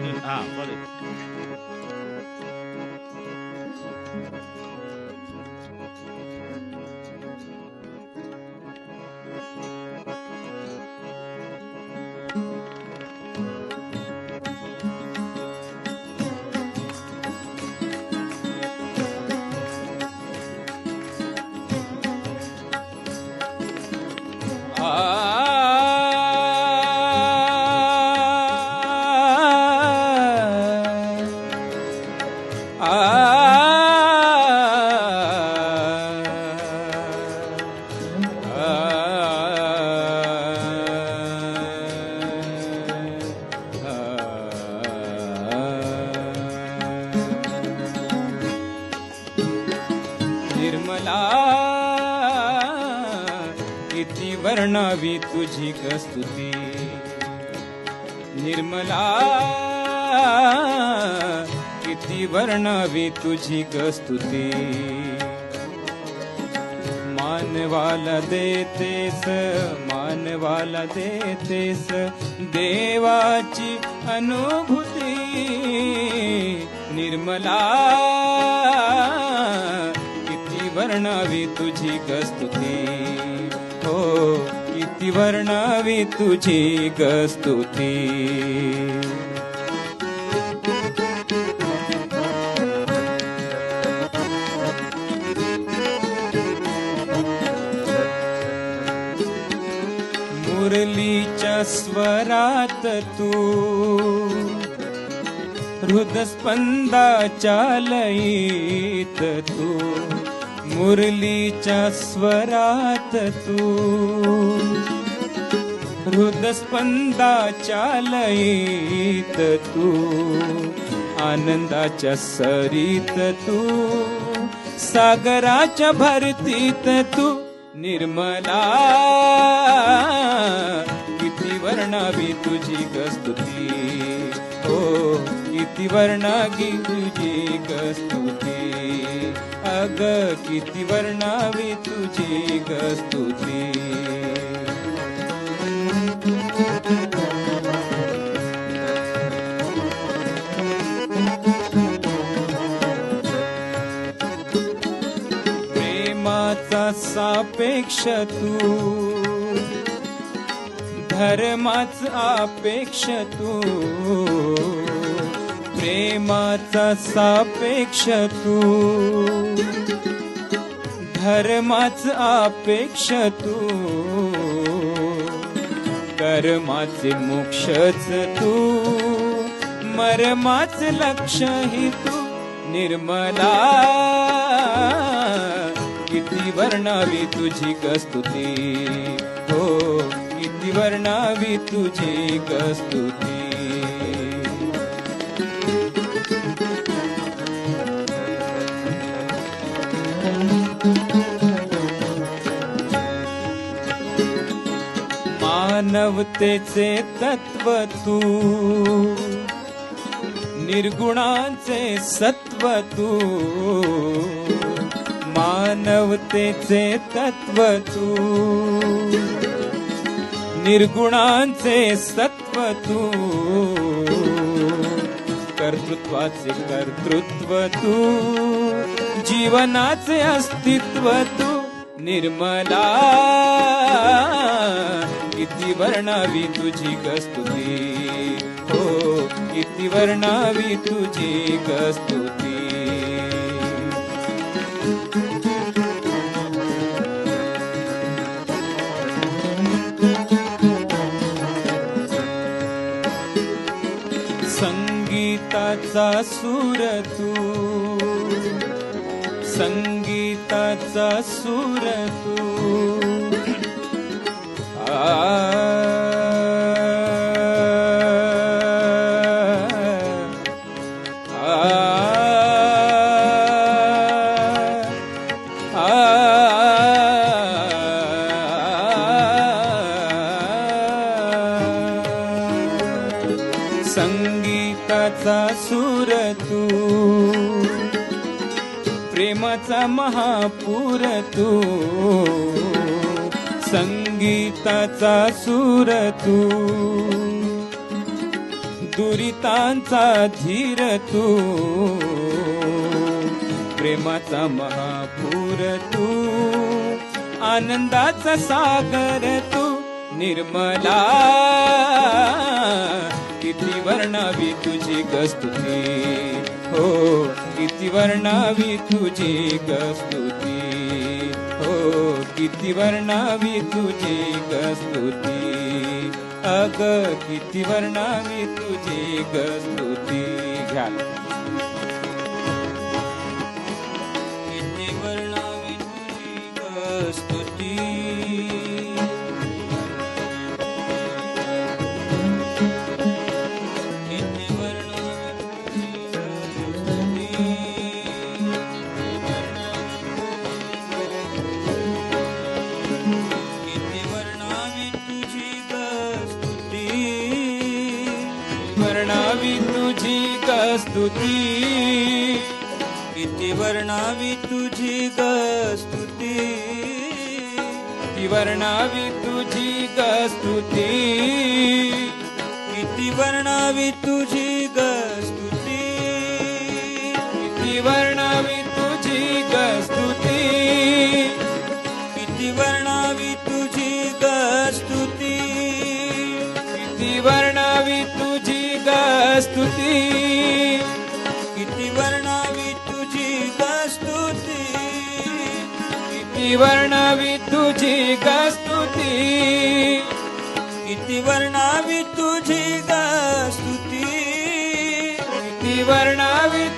sorry. Nirmala किती वर्णावी तुझी स्तुती, निर्मला किती वर्णावी तुझी स्तुती. मानवाला देतेस, मानवाला देतेस देवाची अनुभूती. निर्मला किती वर्णावी तुझी स्तुती, हो किती वर्णावी तुझी स्तुती. मुरलीच्या स्वरात तू, हृदस्पंदाच्या लयीत तू. मुरलीच्या स्वरात तू, हृदस्पंदाच्या लयीत तू. आनंदाच्या सरीत तू, सागराच्या भरतीत तू. निर्मला किती वर्णावी तुझी स्तुती, हो किती वर्णावी तुझी स्तुती. अग किती वर्णावी तुझी स्तुती. प्रेमाचा सापेक्ष तू, धर्माच अपेक्ष तू. प्रेमाचा सापेक्ष तू, धर्माच अपेक्ष तू. कर्माचे मोक्षच तू, मर्माच लक्ष्यही तू. निर्मला किती वर्णावी तुझी स्तुती, हो किती वर्णावी तुझी स्तुती. मानवतेचे तत्व तू, निर्गुणाचे सत्व तू. मानवतेचे तत्व तू, निर्गुणांचे सत्व तू. कर्तृत्वाचे कर्तृत्व तू, जीवनाचे अस्तित्व तू. निर्मला किती वर्णावी तुझी स्तुती, हो किती वर्णावी तुझी स्तुती. संगीताचा सूर तू, संगीताचा सूर तू. संगीताचा सूर तू, प्रेमाचा महापूर तू. संगीताचा सूर तू, दुरितांचा धीर तू, प्रेमाचा महापूर तू, आनंदाचा सागर तू निर्मला. किती वर्णावी तुझी स्तुती, हो किती वर्णावी तुझी स्तुती, हो किती वर्णावी तुझी स्तुती, अग किती वर्णावी तुझी स्तुती. घ्या किती वर्णावी तुझी स्तुती, वर्णावी तुझी स्तुती, किती वर्णावी तुझी स्तुती, किती वर्णावी तुझी स्तुती, किती वर्णावी तुझी स्तुती, किती वर्णावी तुझी स्तुती, किती वर्णावी तुझी स्तुती, किती वर्णावी तुझी स्तुती, किती वर्णावी तुझी स्तुती, किती वर्णावी तुझी स्तुती, किती वर्णावी तुझी स्तुती, किती वर्णावी